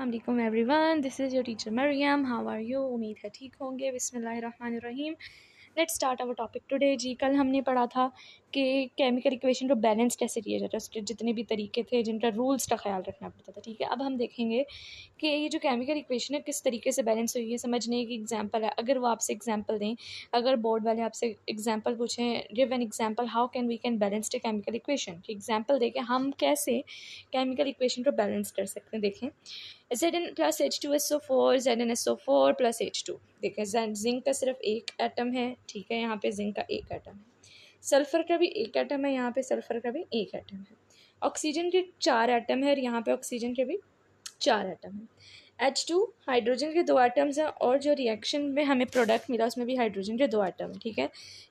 अस्सलाम वालेकुम everyone, this is your teacher Mariam. How are you? उम्मीद है ठीक होंगे। बिस्मिल्लाहिर्रहमानिर्रहीम। Let's start our topic today. जी, कल हमने पढ़ा था कि केमिकल इक्वेशन को बैलेंस कैसे किया जाता है, उसके जितने भी तरीके थे, जिनका रूल्स का ख्याल रखना पड़ता था। ठीक है, अब हम देखेंगे कि ये जो केमिकल इक्वेशन है किस तरीके से बैलेंस हुई है। समझने की एग्जांपल है, अगर वो आपसे एग्जांपल दें, अगर बोर्ड वाले आपसे एग्जांपल पूछें, give an example how can we can balance the chemical equation, कि एग्जांपल दे के हम कैसे केमिकल इक्वेशन को बैलेंस कर सकते हैं। देखें, Zn plus H2SO4 ZnSO4 plus H2। देखें, जिंक का सिर्फ एक एटम है, ठीक है, यहाँ पे जिंक का एक एटम है। सल्फर का भी एक एटम है, यहाँ पे सल्फर का भी एक एटम है। ऑक्सीजन के 4 एटम है और यहाँ पे ऑक्सीजन के भी 4 एटम है। H2 हाइड्रोजन के 2 एटम्स हैं और जो रिएक्शन में हमें प्रोडक्ट मिला उसमें भी हाइड्रोजन के 2 एटम है। ठीक है,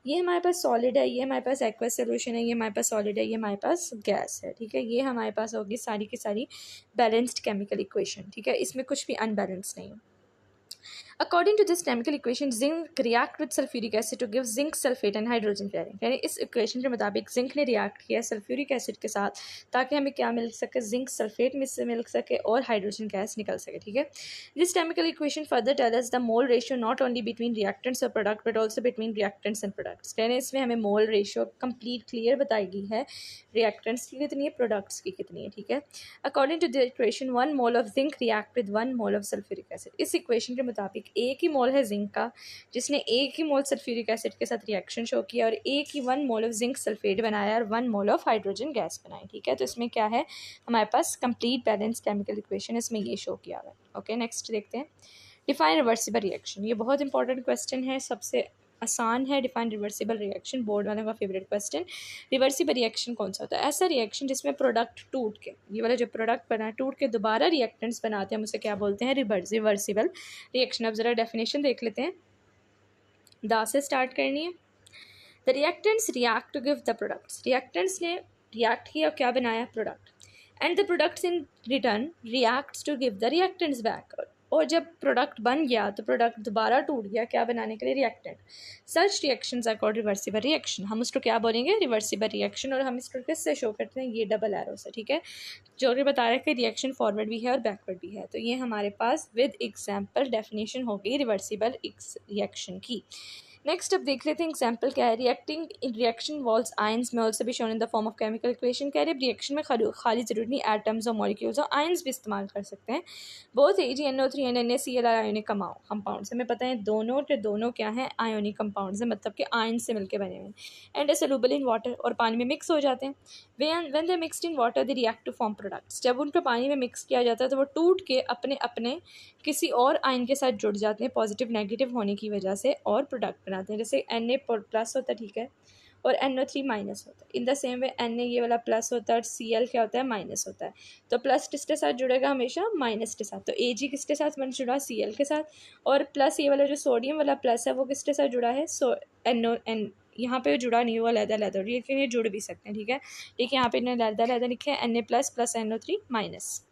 ये हमारे पास सॉलिड है, ये हमारे पास एक्वस सोल्यूशन है, ये हमारे पास सॉलिड है, ये हमारे पास गैस है। ठीक है, ये हमारे पास होगी सारी की सारी बैलेंस्ड केमिकल इक्वेशन। ठीक है, इसमें कुछ भी अनबैलेंस नहीं है। According to this chemical equation, zinc react with sulfuric acid to give zinc sulfate and hydrogen pairing। यानी इस इक्वेशन के मुताबिक जिंक ने रिएक्ट किया सल्फ्यूरिक एसिड के साथ ताकि हमें क्या मिल सके, जिंक सल्फेट में से मिल सके और हाइड्रोजन गैस निकल सके। ठीक है, this chemical equation further tell us the mole ratio not only between reactants और product but also between reactants and products. यानी इसमें हमें मोल रेशियो कंप्लीट क्लियर बताई गई है, रिएक्टेंट्स की कितनी है, प्रोडक्ट्स की कितनी है। ठीक है, according to the equation 1 mole of zinc react with 1 mole of sulphuric acid. इस इक्वेशन के मुताबिक एक ही मोल है जिंक का जिसने एक ही मोल सल्फ्यूरिक एसिड के साथ रिएक्शन शो किया और एक ही 1 मोल ऑफ जिंक सल्फेट बनाया और 1 मोल ऑफ हाइड्रोजन गैस बनाई। ठीक है, तो इसमें क्या है, हमारे पास कंप्लीट बैलेंस केमिकल इक्वेशन इसमें ये शो किया हुआ है। ओके, नेक्स्ट देखते हैं, डिफाइन रिवर्सिबल रिएक्शन। ये बहुत इंपॉर्टेंट क्वेश्चन है, सबसे आसान है। डिफाइन रिवर्सिबल रिएक्शन, बोर्ड वालों का फेवरेट क्वेश्चन। रिवर्सिबल रिएक्शन कौन सा होता है? ऐसा रिएक्शन जिसमें प्रोडक्ट टूट के, ये वाला जो प्रोडक्ट बना है टूट के दोबारा रिएक्टेंट्स बनाते हैं, हम उसे क्या बोलते हैं, रिवर्सिबल रिएक्शन। अब जरा डेफिनेशन देख लेते हैं, दा से स्टार्ट करनी है। The reactants react to give the products. Reactants ने रिएक्ट किया और क्या बनाया, product. And the products in return reacts to give the reactants back. और जब प्रोडक्ट बन गया तो प्रोडक्ट दोबारा टूट गया, क्या बनाने के लिए, reactant. Such reactions are called reversible reaction. हम उसको क्या बोलेंगे, रिवर्सिबल रिएक्शन। और हम इसको किससे शो करते हैं, ये डबल एरो से। ठीक है, जो कि बता रहा है कि रिएक्शन फॉरवर्ड भी है और बैकवर्ड भी है। तो ये हमारे पास विद एग्जाम्पल डेफिनेशन हो गई रिवर्सिबल रिएक्शन की। नेक्स्ट अब देख लेते हैं एग्जाम्पल क्या है। रिएक्टिंग इन रिएक्शन वॉल्स आयंस में ऑल्सो भी shown in the form of chemical equation. कह रहे रिएक्शन में खाली जरूरी नहीं, एटम्स और मॉलिक्यूल्स और आयंस भी इस्तेमाल कर सकते हैं। Both AgNO3 and NaCl are ionic compounds. हमें पता है दोनों के दोनों क्या हैं, आयोनिक कंपाउंड्स हैं, मतलब कि आयन से मिलकर बने हुए हैं। And a soluble in water, और पानी में मिक्स हो जाते हैं। When they mixed in water they react to form products. जब उनको पानी में मिक्स किया जाता है तो वो टूट के अपने अपने किसी और आयन के साथ जुड़ जाते हैं पॉजिटिव नेगेटिव होने की वजह से और प्रोडक्ट बनाते हैं। जैसे Na प्लस होता है, ठीक है, और NO3 माइनस होता है। In the same way Na ये वाला प्लस होता है और Cl क्या होता है, माइनस होता है। तो प्लस किसके साथ जुड़ेगा, हमेशा माइनस के साथ। तो Ag किसके साथ जुड़ा, Cl के साथ। और प्लस ये वाला जो सोडियम वाला प्लस है वो किसके साथ जुड़ा है, यहाँ पे जुड़ा नहीं हुआ, लहदा लहदा, लेकिन ये जुड़ भी सकते हैं। ठीक है, लेकिन यहाँ पे इन्हें लहदा लहदा लिखे है, Na plus plus NO3 minus.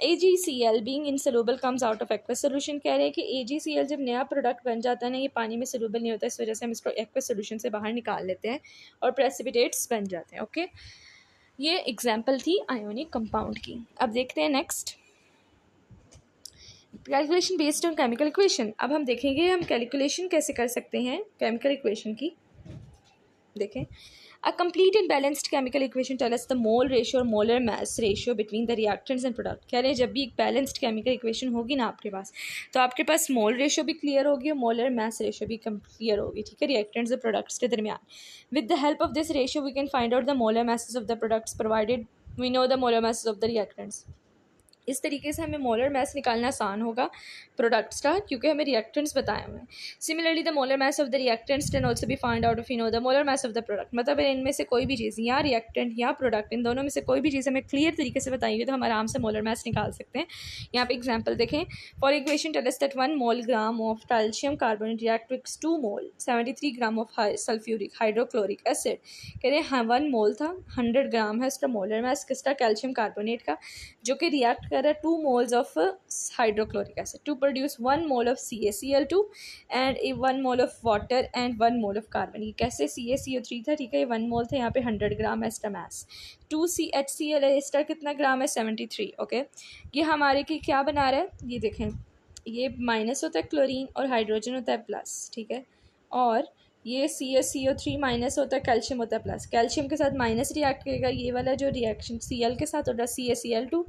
AgCl being insoluble comes out of aqueous solution। कह रहे हैं कि AgCl जब नया प्रोडक्ट बन जाता है ना, ये पानी में सोल्यूबल नहीं होता, इस वजह से हम इसको एक्वस सोल्यूशन से बाहर निकाल लेते हैं और प्रेसिपिटेट्स बन जाते हैं। ओके, ये एग्जांपल थी आयोनिक कंपाउंड की। अब देखते हैं next, calculation based on chemical equation. अब हम देखेंगे हम कैलकुलेशन कैसे कर सकते हैं केमिकल इक्वेशन की। देखें, a complete and balanced chemical equation tell us the mole ratio और molar mass ratio between the reactants and product। कह रहे हैं जब भी एक बैलेंस्ड केमिकल इक्वेशन होगी ना आपके पास, तो आपके पास मोल रेशियो भी क्लियर होगी और मोलर मास रेशियो भी क्लियर होगी। ठीक है, रिएक्टेंट्स और प्रोडक्ट्स के दरमियान। With the help of this ratio we can find out the molar masses of the products provided we know the molar masses of the reactants. इस तरीके से हमें मोलर मास निकालना आसान होगा प्रोडक्ट्स का, क्योंकि हमें रिएक्टेंट्स बताए हुए हैं। Similarly the molar mass of the reactants can also be find out if you know the molar mass of the product. मतलब इनमें से कोई भी चीज़, या रिएक्टेंट या प्रोडक्ट, इन दोनों में से कोई भी चीज़ हमें क्लियर तरीके से बताएंगे तो हम आराम से मोलर मास निकाल सकते हैं। यहाँ पे एग्जाम्पल देखें, for equation tell us that 1 mole gram of calcium carbonate react with 2 mole 73 gram of sulphuric hydrochloric acid. कह रहे हैं 1 मोल था, 100 ग्राम है उसका मोलर मास किसका, कैल्शियम कार्बोनेट का, जो कि रिएक्ट कर रहा है 2 moles of hydrochloric acid to produce 1 mole of CaCl2 and 1 mole of water and 1 mole of carbon. ये कैसे CaCO3 था, ठीक है, ये 1 mole थे, यहाँ पे 100 ग्राम एस्टर मास। 2CHCl एस्टर कितना ग्राम है, 73। ओके, ये हमारे की क्या बना रहा है, ये देखें, ये माइनस होता है क्लोरीन और हाइड्रोजन होता है प्लस, ठीक है, और ये CaCO3 माइनस होता है, कैल्शियम होता है प्लस, कैल्शियम के साथ माइनस रिएक्ट करेगा, ये वाला जो रिएक्शन Cl के साथ होता है CaCl2,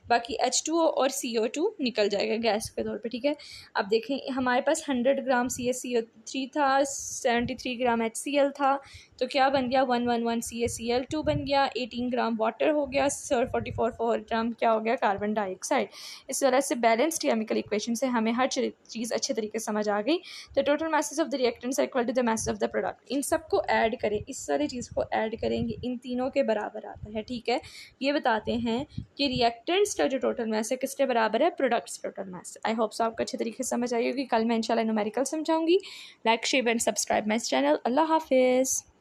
बाकी H2O और CO2 निकल जाएगा गैस के तौर पे, ठीक है। अब देखें हमारे पास 100 ग्राम CaCO3 था, 73 ग्राम HCl था, तो क्या बन गया, 111 CaCl2 बन गया, 18 ग्राम वाटर हो गया, 44 ग्राम क्या हो गया, कार्बन डाइऑक्साइड। इस वजह से बैलेंस्ड केमिकल इक्वेशन से हमें हर चीज़ अच्छे तरीके से समझ आ गई। तो total masses of the reactants are equal to the masses of the product. इन सबको ऐड करें, इस सारी चीज़ को ऐड करेंगे, इन तीनों के बराबर आता है, ठीक है। ये बताते हैं कि रिएक्टेंट्स का जो टोटल मास है किसके बराबर है, products total mass. I hope so आपको अच्छे तरीके से समझ आई होगी। कल मैं इंशाल्लाह न्यूमेरिकल समझाऊंगी। Like share and subscribe my channel. Allah हाफिज़।